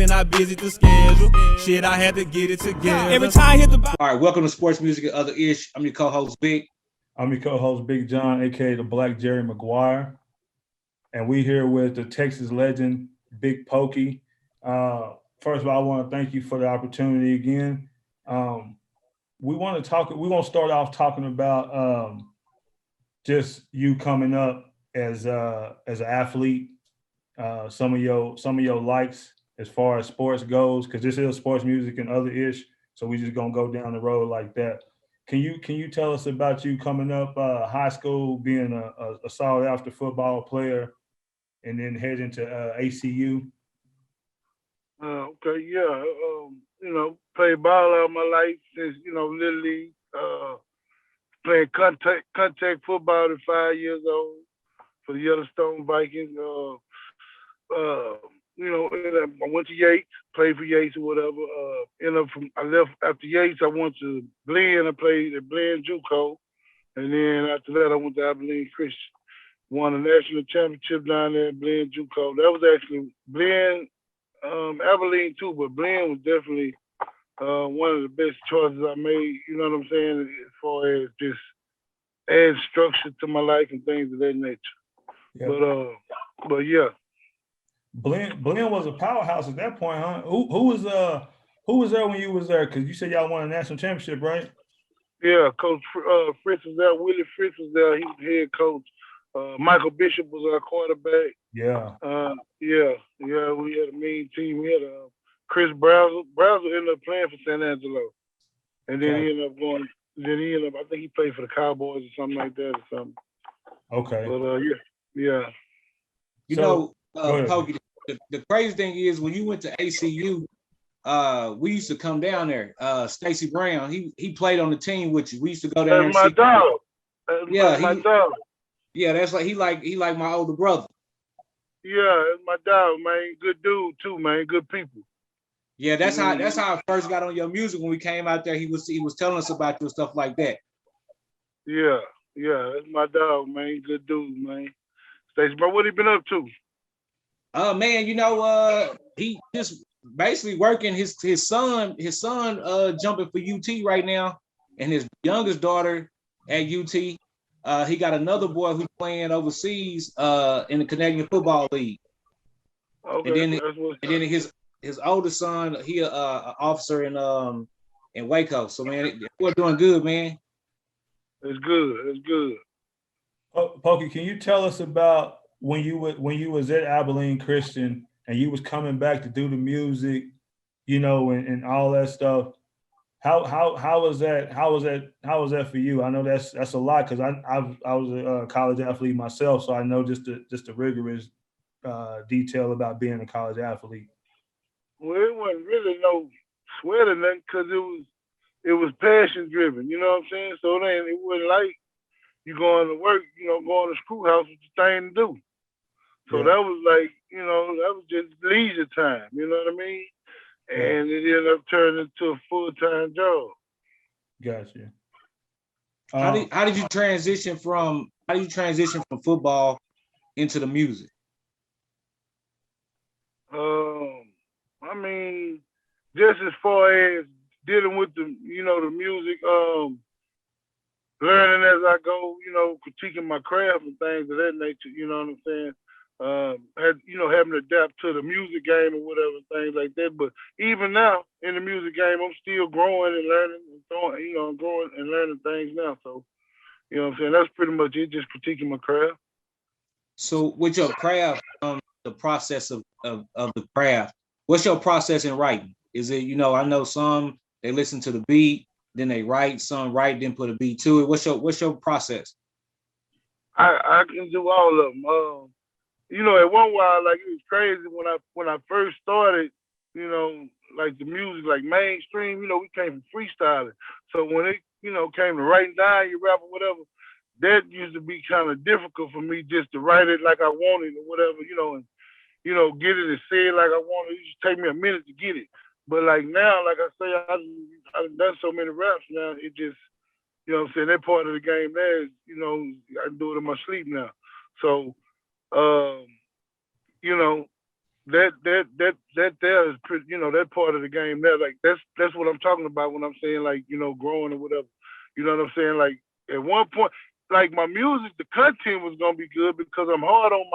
and I busy the schedule. Shit, I had to get it together. Every time I hit the All right, welcome to Sports Music and Other Ish. I'm your co-host, Big. I'm your co-host, Big John, aka the Black Jerry Maguire. And we here with the Texas legend, Big Pokey. First of all, I want to thank you for the opportunity again. We're going to start off talking about just you coming up as an athlete, some of your likes as far as sports goes, because this is Sports Music and Other Ish. So we just gonna go down the road like that. Can you tell us about you coming up high school, being a solid after football player, and then heading to ACU? Okay, yeah. Played ball all my life since, Little League. Playing contact football at 5 years old for the Yellowstone Vikings. I went to Yates, played for Yates or whatever. I left after Yates. I went to Glenn. I played at Glenn JUCO, and then after that, I went to Abilene Christian. Won a national championship down there at Glenn JUCO. That was actually Glenn, Abilene too, but Glenn was definitely one of the best choices I made. You know what I'm saying? As far as just add structure to my life and things of that nature. Yeah. But yeah. Glenn was a powerhouse at that point, huh? Who was there when you was there? Because you said y'all won a national championship, right? Yeah, Coach Fritz was there. Willie Fritz was there. He was head coach. Michael Bishop was our quarterback. Yeah. We had a mean team. We had Chris Brazel. Brazel ended up playing for San Angelo, and then he ended up going. Then he ended up. I think he played for the Cowboys or something like that or something. Okay. But yeah. Pokey, the crazy thing is when you went to ACU, we used to come down there. Stacy Brown, he played on the team with you. We used to go down there. That's my dog. That's my dog. Yeah, that's like he like my older brother. Yeah, that's my dog, man. Good dude too, man. Good people. Yeah, that's how I first got on your music when we came out there. He was telling us about you and stuff like that. Yeah, that's my dog, man. Good dude, man. Stacy, bro, what he been up to? Man, he just basically working his son jumping for UT right now, and his youngest daughter at UT. He got another boy who's playing overseas in the Canadian Football League. Okay, and then his oldest son, he an officer in Waco. So man, we're doing good, man. It's good. Pokey, can you tell us about when you was at Abilene Christian and you was coming back to do the music, and all that stuff? How was that for you? I know that's a lot, because I was a college athlete myself, so I know just the rigorous detail about being a college athlete. Well, it wasn't really no sweat or nothing, because it was passion driven. You know what I'm saying? So it wasn't like you going to work, going to schoolhouse with the thing to do. So that was like, that was just leisure time. You know what I mean? And it ended up turning into a full-time job. Gotcha. How did you transition from football into the music? I mean, just as far as dealing with the music, learning as I go, critiquing my craft and things of that nature, you know what I'm saying? Having to adapt to the music game or whatever, things like that. But even now in the music game, I'm still growing and learning and growing and learning things now. So, you know what I'm saying? That's pretty much it, just critiquing my craft. So with your craft, the process of the craft, what's your process in writing? Is it, I know some, they listen to the beat, then they write, some write, then put a beat to it. What's your process? I can do all of them. At one while, like, it was crazy when I first started, like the music, like mainstream, we came from freestyling. So when it, came to writing down your rap or whatever, that used to be kind of difficult for me just to write it like I wanted or whatever, and get it and say it like I wanted. It used to take me a minute to get it. But like now, like I say, I've done so many raps now, it just, what I'm saying, that part of the game there is, I do it in my sleep now. So, that there is pretty, that part of the game there. Like that's what I'm talking about when I'm saying like, growing or whatever. You know what I'm saying? Like at one point, like my music, the content was gonna be good because I'm hard on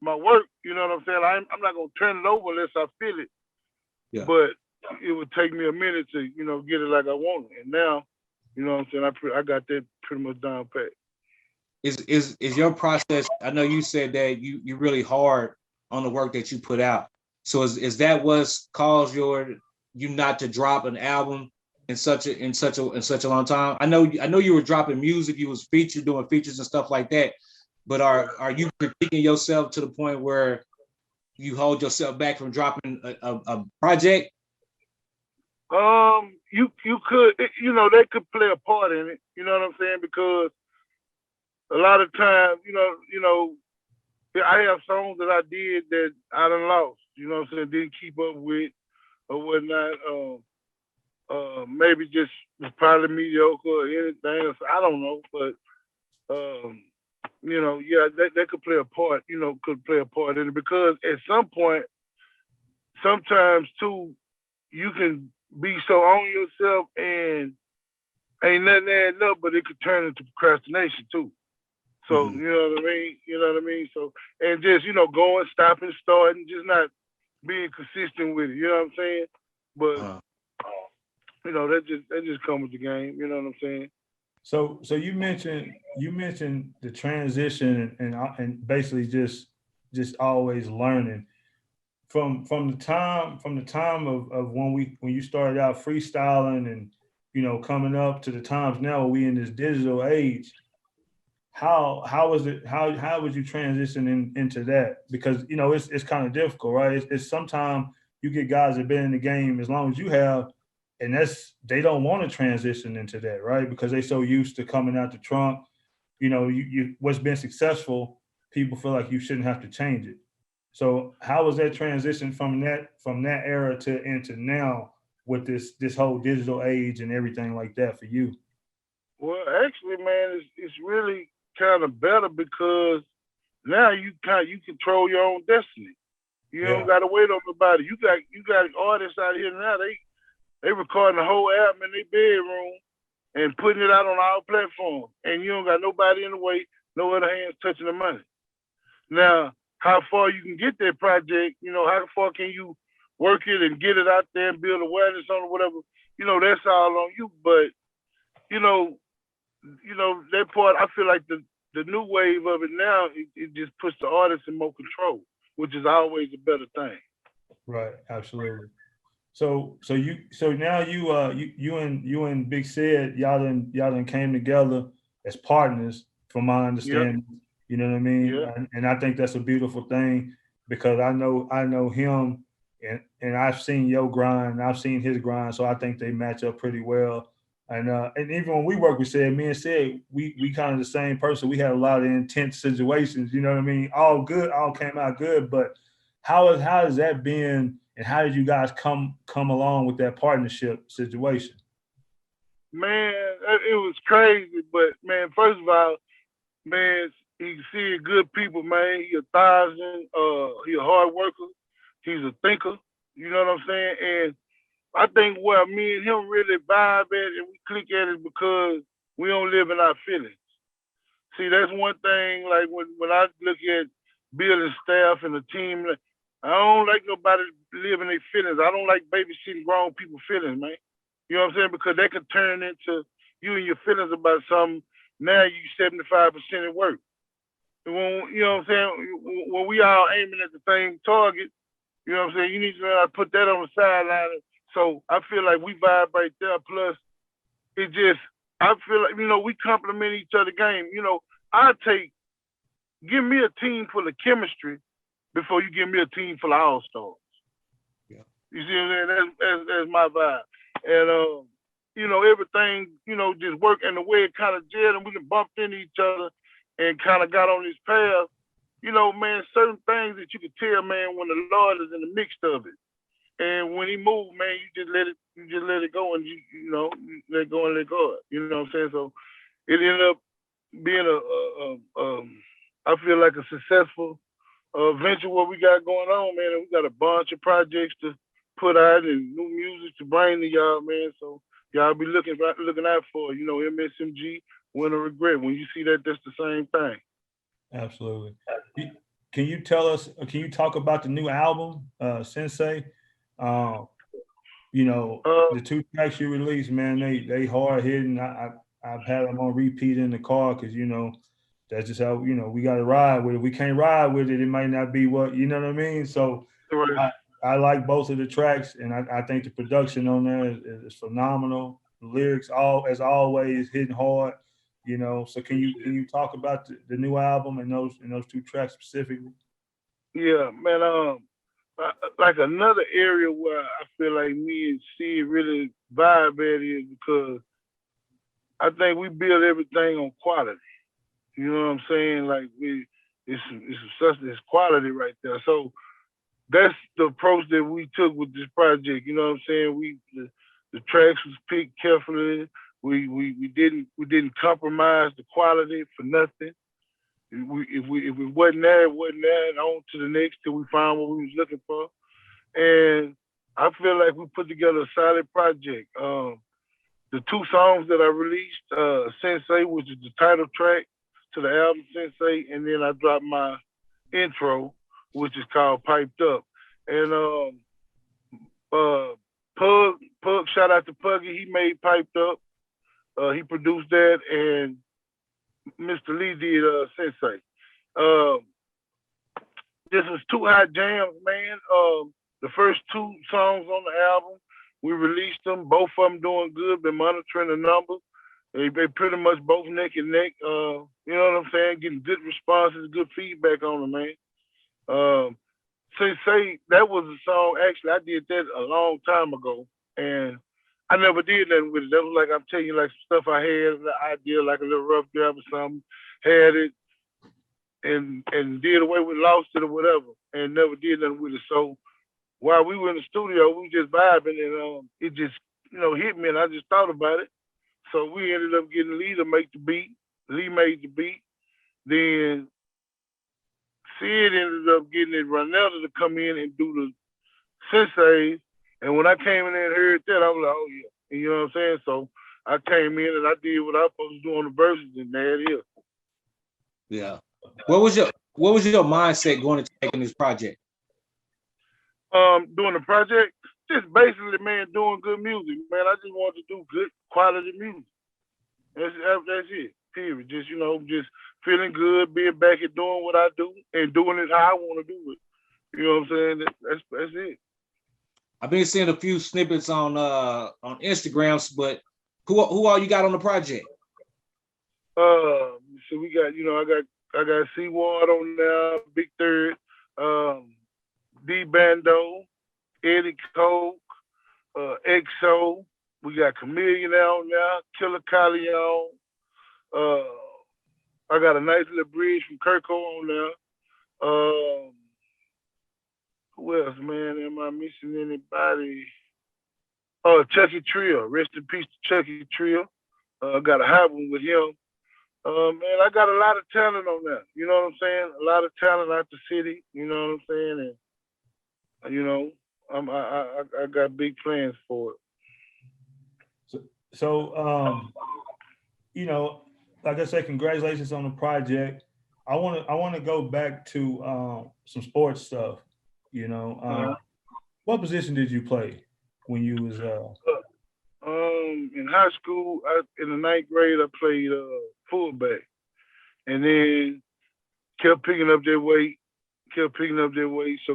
my work. You know what I'm saying? I'm not gonna turn it over unless I feel it. Yeah. But it would take me a minute to, get it like I want it. And now, you know what I'm saying? I got that pretty much down pat. Is your process? I know you said that you're really hard on the work that you put out. So is that what's caused you not to drop an album in such a long time? I know you were dropping music, you was doing features and stuff like that. But are you critiquing yourself to the point where you hold yourself back from dropping a project? You could, they could play a part in it. You know what I'm saying? Because a lot of times, I have songs that I did that I done lost. You know what I'm saying? Didn't keep up with or whatnot. Maybe just was probably mediocre or anything. I don't know, but that could play a part. Could play a part in it because at some point, sometimes too, you can be so on yourself and ain't nothing adding up, but it could turn into procrastination too. So, you know what I mean? So, and just, going, stopping, starting, just not being consistent with it. You know what I'm saying? But, that just comes with the game. You know what I'm saying? So you mentioned the transition and basically just always learning from the time of when you started out freestyling and coming up to the times now we in this digital age. How was it? How would you transition into that? Because it's kind of difficult, right? It's sometimes you get guys that have been in the game as long as you have, and they don't want to transition into that, right? Because they're so used to coming out the trunk. You what's been successful, people feel like you shouldn't have to change it. So how was that transition from that era to into now with this whole digital age and everything like that for you? Well, actually, man, it's really kind of better because now you control your own destiny. You don't got to wait on nobody. You got artists out here now. They recording the whole album in their bedroom and putting it out on our platform, and you don't got nobody in the way, no other hands touching the money. Now, how far you can get that project? How far can you work it and get it out there and build awareness on it, whatever? That's all on you. But that part, I feel like the new wave of it now, it just puts the artist in more control, which is always a better thing. Right, absolutely. So now you and Big Sid, y'all done came together as partners, from my understanding. Yep. You know what I mean? Yep. And I think that's a beautiful thing because I know him and I've seen your grind, I've seen his grind, so I think they match up pretty well. And even when we work with Sid, me and Sid, we kind of the same person. We had a lot of intense situations, you know what I mean? All good, all came out good. But how has that been, and how did you guys come along with that partnership situation? Man, it was crazy. But man, first of all, man, you see good people, man. He 1,000. He a hard worker. He's a thinker. You know what I'm saying? And I think where me and him really vibe at and we click at it because we don't live in our feelings. See, that's one thing, like when I look at building staff and the team, I don't like nobody living their feelings. I don't like babysitting grown people's feelings, man. You know what I'm saying? Because that could turn into you and your feelings about something. Now you 75% at work. When, you know what I'm saying? When we all aiming at the same target, you know what I'm saying? You need to put that on the sideline. So I feel like we vibe right there. Plus, I feel like, we complement each other game. Give me a team full of chemistry before you give me a team full of all-stars. Yeah. You see what I'm saying? That's my vibe. And, everything, just work and the way it kind of gelled and we can bump into each other and kind of got on this path. Man, certain things that you could tell, man, when the Lord is in the mix of it. And when he moved, man, you just let it go and you let go and let go. You know what I'm saying? So it ended up being I feel like a successful venture what we got going on, man. And we got a bunch of projects to put out and new music to bring to y'all, man. So y'all be looking out for, you know, MSMG, Win or Regret. When you see that, that's the same thing. Absolutely. Can you talk about the new album, Sensei? You know, the 2 tracks you released, man, they hard hitting. I've had them on repeat in the car because, you know, that's just how, you know, we got to ride with it. We can't ride with it. It might not be what, you know what I mean? So Right. I like both of the tracks, and I think the production on there is phenomenal. The lyrics, as always, hitting hard, you know. So can you talk about the new album and those 2 tracks specifically? Yeah, man. Like another area where I feel like me and C really vibe at is because I think we build everything on quality. You know what I'm saying? Like it's quality right there. So that's the approach that we took with this project. You know what I'm saying? The tracks was picked carefully. We didn't compromise the quality for nothing. If it wasn't there, it wasn't there, and on to the next till we found what we was looking for. And I feel like we put together a solid project. The 2 songs that I released, Sensei, which is the title track to the album Sensei, and then I dropped my intro, which is called Piped Up. And Pug, shout out to Puggy, he made Piped Up. He produced that, and Mr. Lee did Sensei. This was 2 hot jams, man. The first 2 songs on the album, we released them. Both of them doing good. Been monitoring the numbers. They pretty much both neck and neck. You know what I'm saying? Getting good responses, good feedback on them, man. Say that was a song. Actually, I did that a long time ago, and I never did nothing with it. That was like, I'm telling you, like some stuff I had, the idea, like a little rough draft or something, had it, and did away with, lost it or whatever, and never did nothing with it. So while we were in the studio, we were just vibing, and it just, you know, hit me, and I just thought about it. So we ended up getting Lee to make the beat. Lee made the beat. Then Sid ended up getting it Ronelda to come in and do the Sensei. And when I came in there and heard that, I was like, oh yeah. You know what I'm saying? So I came in and I did what I was supposed to do on the verses, and there it is. Yeah. What was your mindset going into taking this project? Doing the project, just basically, man, doing good music, man. I just wanted to do good quality music. That's it. Period. Just, you know, just feeling good, being back and doing what I do and doing it how I want to do it. You know what I'm saying? That's it. I've been seeing a few snippets on Instagrams, but who all you got on the project? So we got, you know, I got Seaward on there, Big Third, D Bando, Eddie Coke, XO. We got Chameleon on there, Killer Collie on. I got a nice little bridge from Kirko on there. Who else, man? Am I missing anybody? Chucky Trill. Rest in peace to Chucky Trill. I got a hot one with him. Man, I got a lot of talent on there. You know what I'm saying? A lot of talent out the city. You know what I'm saying? And you know, I got big plans for it. So you know, like I said, congratulations on the project. I want to go back to some sports stuff. You know, what position did you play when you was? In high school, in the 9th grade, I played fullback, and then kept picking up that weight. So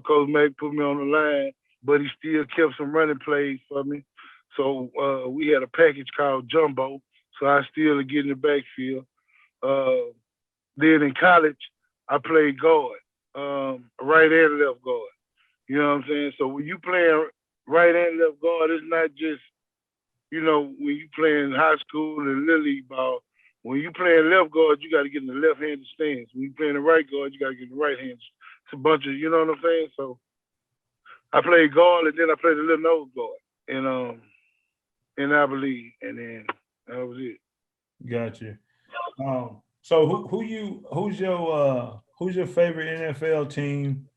Coach Mack put me on the line, but he still kept some running plays for me. So we had a package called Jumbo, so I still get in the backfield. Then in college, I played guard, right and left guard. You know what I'm saying? So when you playing right and left guard, it's not just, you know, when you playing high school and little league ball. When you playing left guard, you got to get in the left-handed stance. When you playing the right guard, you got to get in the right hand. It's a bunch of, you know what I'm saying? So I played guard, and then I played a little nose guard in Abilene, and then that was it. Gotcha. So who's who's your favorite NFL team?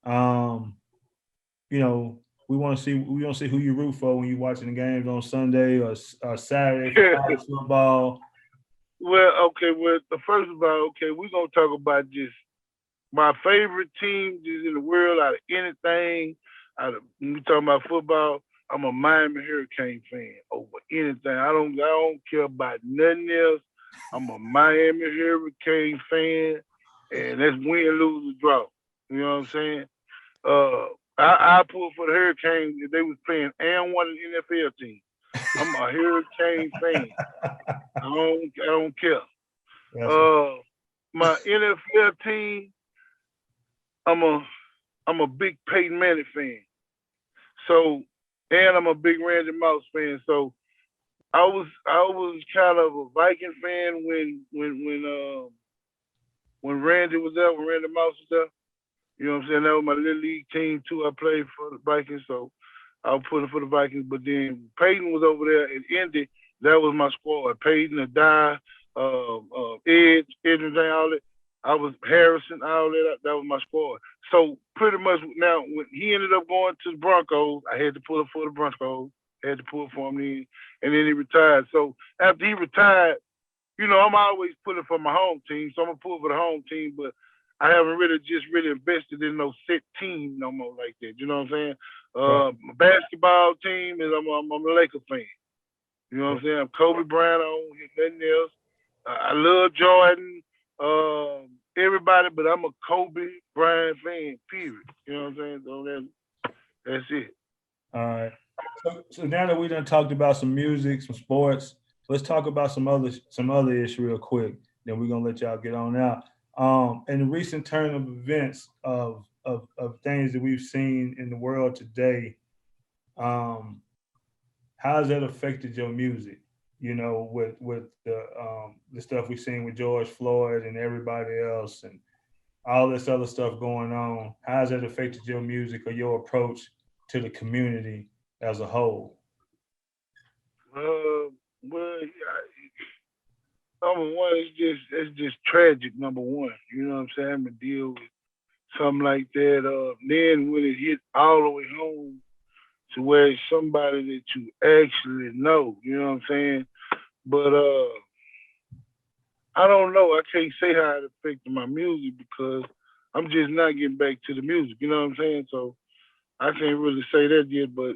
You know, we want to see who you root for when you're watching the games on Sunday or Saturday for college football. Well, first of all, we're gonna talk about just my favorite team just in the world out of anything. When we talking about football, I'm a Miami Hurricane fan over anything. I don't care about nothing else. I'm a Miami Hurricane fan, and that's win, lose, or draw. You know what I'm saying? I pull for the Hurricanes if they was playing and one of the NFL team. I'm a Hurricane fan. I don't care. My NFL team, I'm a big Peyton Manning fan. So, and I'm a big Randy Moss fan. So, I was kind of a Viking fan when Randy was there, when Randy Moss was there. You know what I'm saying? That was my little league team too. I played for the Vikings, so I was putting for the Vikings. But then Peyton was over there at Indy. That was my squad. Peyton, Adai, Edge, all that. I was Harrison, all that. That was my squad. So pretty much now, when he ended up going to the Broncos, I had to pull it for the Broncos. I had to pull it for him then, and then he retired. So after he retired, you know, I'm always pulling for my home team, so I'm gonna pull for the home team. But I haven't really invested in no set team no more like that. You know what I'm saying? My basketball team is I'm a Laker fan. You know what I'm saying? I'm Kobe Bryant. I don't hit nothing else. I love Jordan, everybody, but I'm a Kobe Bryant fan. Period. You know what I'm saying? So that's it. All right. So now that we done talked about some music, some sports, let's talk about some other issues real quick. Then we're gonna let y'all get on out. In the recent turn of events of things that we've seen in the world today, how has that affected your music? You know, with the stuff we've seen with George Floyd and everybody else and all this other stuff going on, how has that affected your music or your approach to the community as a whole? Number one, it's just tragic. Number one, you know what I'm saying? I'm gonna deal with something like that. Then when it hit all the way home to where it's somebody that you actually know, you know what I'm saying? But I don't know. I can't say how it affected my music because I'm just not getting back to the music. You know what I'm saying? So I can't really say that yet. But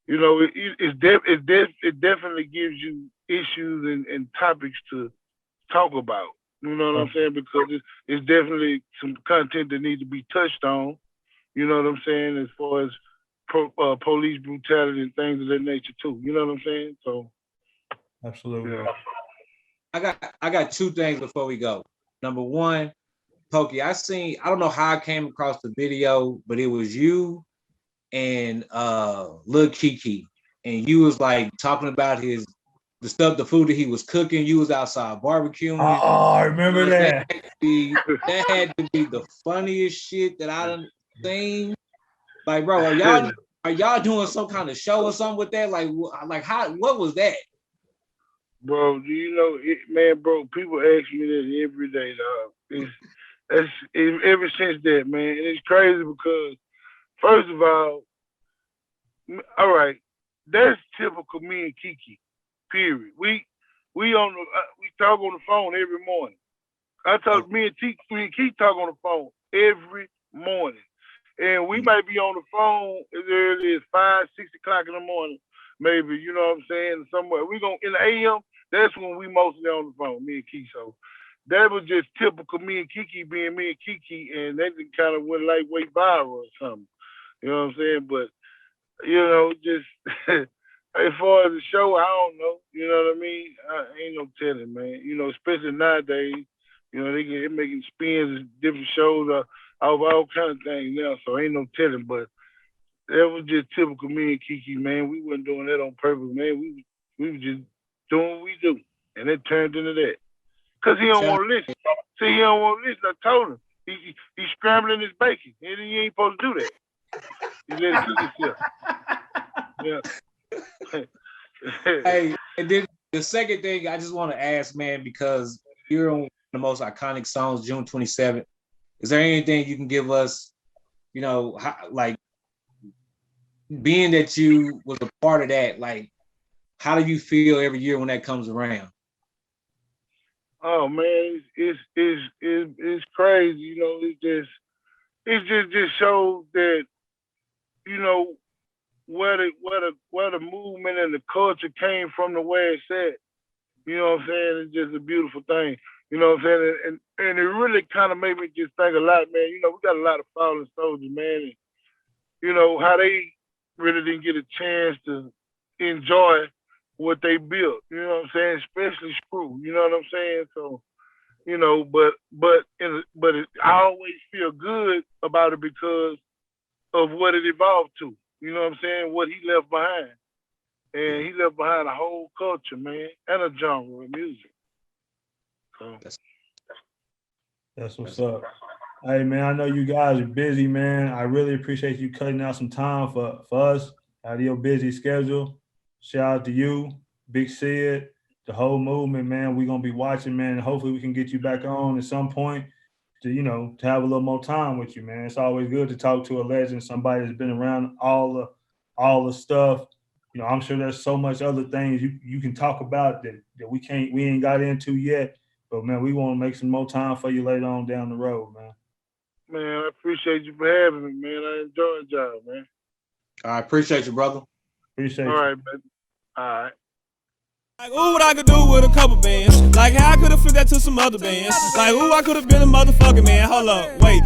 you know, it definitely gives you issues and topics to talk about. You know what I'm saying? Because it's definitely some content that needs to be touched on. You know what I'm saying? As far as police brutality and things of that nature too. You know what I'm saying? So absolutely. Yeah. I got two things before we go. Number one, Pokey, I don't know how I came across the video, but it was you and Lil Kiki, and you was like talking about the food that he was cooking. You was outside barbecuing. Oh, I remember that. That had to be the funniest shit that I done seen. Like, bro, are y'all doing some kind of show or something with that? Like how? What was that? Bro, do you know it, man, bro? People ask me that every day, dog. It's ever since that, man. And it's crazy because, first of all right, that's typical me and Kiki. Period. We talk on the phone every morning. Me and Kiki talk on the phone every morning, and we might be on the phone as early as 5, 6 o'clock in the morning, maybe. You know what I'm saying? Somewhere we gonna in the AM. That's when we mostly on the phone, me and Kiki. So that was just typical me and Kiki being me and Kiki, and that kind of went lightweight viral or something. You know what I'm saying? But you know, just as far as the show, I don't know. You know what I mean? Ain't no telling, man. You know, especially nowadays, you know, they're making spins and different shows of all kind of things now, so ain't no telling. But that was just typical me and Kiki, man. We wasn't doing that on purpose, man. We were just doing what we do, and it turned into that. Because he don't want to listen. See, he don't want to listen. I told him. He's scrambling his bacon, and he ain't supposed to do that. He let it cook himself. Yeah. Hey, and then the second thing I just want to ask, man, because you're on the most iconic songs, June 27th. Is there anything you can give us, you know, how, like being that you was a part of that, like how do you feel every year when that comes around? Oh man, it's crazy. You know, it just shows that, you know, where the movement and the culture came from to where it's at. You know what I'm saying? It's just a beautiful thing. You know what I'm saying? And it really kind of made me just think a lot, man. You know, we got a lot of fallen soldiers, man. And, you know, how they really didn't get a chance to enjoy what they built. You know what I'm saying? Especially Screw. You know what I'm saying? So, you know, I always feel good about it because of what it evolved to. You know what I'm saying? What he left behind. And he left behind a whole culture, man, and a genre of music. So That's what's up. Hey, man, I know you guys are busy, man. I really appreciate you cutting out some time for us out of your busy schedule. Shout out to you, Big Sid, the whole movement, man. We're going to be watching, man. And hopefully we can get you back on at some point to, you know, to have a little more time with you, man. It's always good to talk to a legend, somebody that's been around all the stuff. You know, I'm sure there's so much other things you can talk about that we ain't got into yet. But man, we want to make some more time for you later on down the road, man. Man, I appreciate you for having me, man. I enjoyed y'all, man. I appreciate you, brother. Appreciate All you. right, man. All right. Like, ooh, what I could do with a couple bands. Like, how I could have fit that to some other bands. Like, ooh, I could have been a motherfucking man. Hold up, wait.